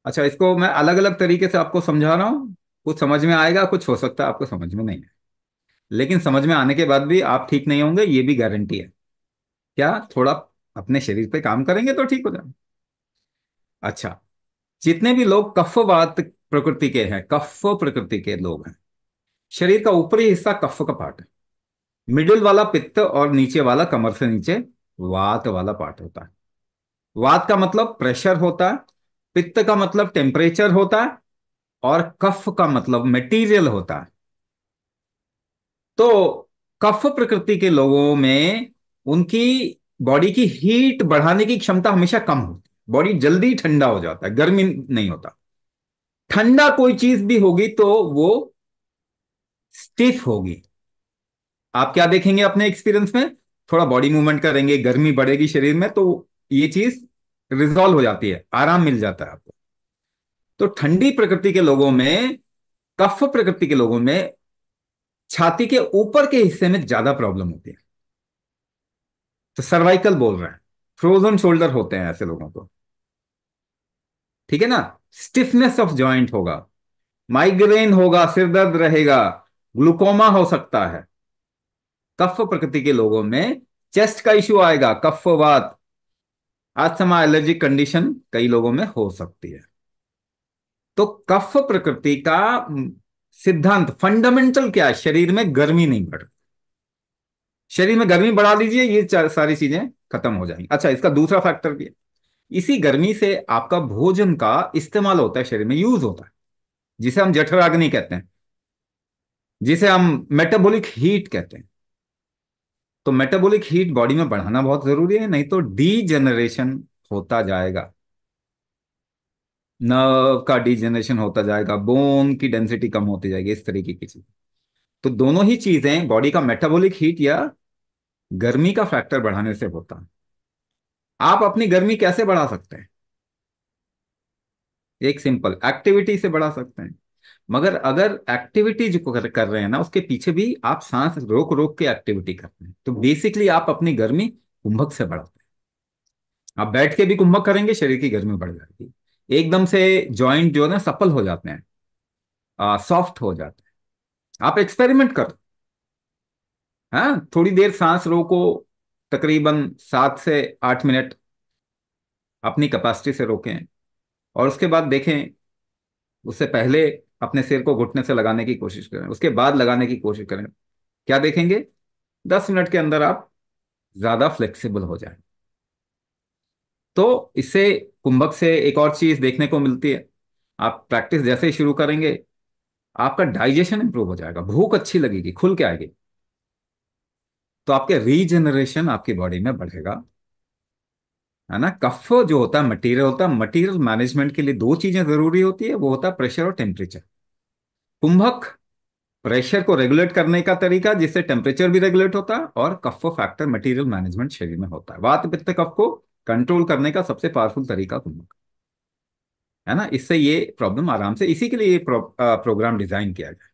अच्छा, इसको मैं अलग अलग तरीके से आपको समझा रहा हूँ। कुछ समझ में आएगा, कुछ हो सकता है आपको समझ में नहीं आए। लेकिन समझ में आने के बाद भी आप ठीक नहीं होंगे, ये भी गारंटी है। क्या थोड़ा अपने शरीर पे काम करेंगे तो ठीक हो जाए। अच्छा, जितने भी लोग कफवात प्रकृति के हैं, कफ प्रकृति के लोग हैं, शरीर का ऊपरी हिस्सा कफ का पार्ट है, मिडिल वाला पित्त और नीचे वाला कमर से नीचे वात वाला पार्ट होता है। वात का मतलब प्रेशर होता है, पित्त का मतलब टेम्परेचर होता है, और कफ का मतलब मटेरियल होता है। तो कफ प्रकृति के लोगों में उनकी बॉडी की हीट बढ़ाने की क्षमता हमेशा कम होती है। बॉडी जल्दी ठंडा हो जाता है, गर्मी नहीं होता। ठंडा कोई चीज भी होगी तो वो स्टिफ होगी। आप क्या देखेंगे अपने एक्सपीरियंस में? थोड़ा बॉडी मूवमेंट करेंगे, गर्मी बढ़ेगी शरीर में, तो ये चीज रिजॉल्व हो जाती है, आराम मिल जाता है आपको। तो ठंडी प्रकृति के लोगों में, कफ प्रकृति के लोगों में छाती के ऊपर के हिस्से में ज्यादा प्रॉब्लम होती है। तो सर्वाइकल बोल रहे हैं, फ्रोजन शोल्डर होते हैं ऐसे लोगों को। ठीक है ना? स्टिफनेस ऑफ जॉइंट होगा, माइग्रेन होगा, सिर दर्द रहेगा, ग्लूकोमा हो सकता है। कफ प्रकृति के लोगों में चेस्ट का इश्यू आएगा, कफवात, अस्थमा, एलर्जिक कंडीशन कई लोगों में हो सकती है। तो कफ प्रकृति का सिद्धांत फंडामेंटल क्या है? शरीर में गर्मी नहीं बढ़, शरीर में गर्मी बढ़ा दीजिए, ये सारी चीजें खत्म हो जाएंगी। अच्छा, इसका दूसरा फैक्टर भी है। इसी गर्मी से आपका भोजन का इस्तेमाल होता है, शरीर में यूज होता है, जिसे हम जठराग्नि कहते हैं, जिसे हम मेटाबॉलिक हीट कहते हैं। तो मेटाबॉलिक हीट बॉडी में बढ़ाना बहुत जरूरी है, नहीं तो डीजेनरेशन होता जाएगा, नर्व का डीजेनरेशन होता जाएगा, बोन की डेंसिटी कम होती जाएगी, इस तरीके की चीज। तो दोनों ही चीजें बॉडी का मेटाबॉलिक हीट या गर्मी का फैक्टर बढ़ाने से होता है। आप अपनी गर्मी कैसे बढ़ा सकते हैं? एक सिंपल एक्टिविटी से बढ़ा सकते हैं। मगर अगर एक्टिविटी जो कर रहे हैं ना, उसके पीछे भी आप सांस रोक रोक के एक्टिविटी करते हैं, तो बेसिकली आप अपनी गर्मी कुंभक से बढ़ाते हैं। आप बैठ के भी कुंभक करेंगे, शरीर की गर्मी बढ़ जाएगी। एकदम से जॉइंट जो है ना सफल हो जाते हैं, सॉफ्ट हो जाते हैं। आप एक्सपेरिमेंट कर, हाँ, थोड़ी देर सांस रोको, तकरीबन 7 से 8 मिनट अपनी कैपेसिटी से रोकें, और उसके बाद देखें। उससे पहले अपने सिर को घुटने से लगाने की कोशिश करें, उसके बाद लगाने की कोशिश करें। क्या देखेंगे? 10 मिनट के अंदर आप ज्यादा फ्लेक्सिबल हो जाए। तो इससे कुंभक से एक और चीज देखने को मिलती है। आप प्रैक्टिस जैसे ही शुरू करेंगे, आपका डाइजेशन इंप्रूव हो जाएगा, भूख अच्छी लगेगी, खुल के आएगी। तो आपके रीजनरेशन आपकी बॉडी में बढ़ेगा, है ना? कफ जो होता है मटीरियल होता है, मटीरियल मैनेजमेंट के लिए दो चीजें जरूरी होती है, वो होता है प्रेशर और टेम्परेचर। कुंभक प्रेशर को रेगुलेट करने का तरीका, जिससे टेम्परेचर भी रेगुलेट होता है, और कफ फैक्टर मटेरियल मैनेजमेंट शरीर में होता है। वात पित्त कफ को कंट्रोल करने का सबसे पावरफुल तरीका कुंभक, है ना? इससे ये प्रॉब्लम आराम से, इसी के लिए ये प्रोग्राम डिजाइन किया गया है।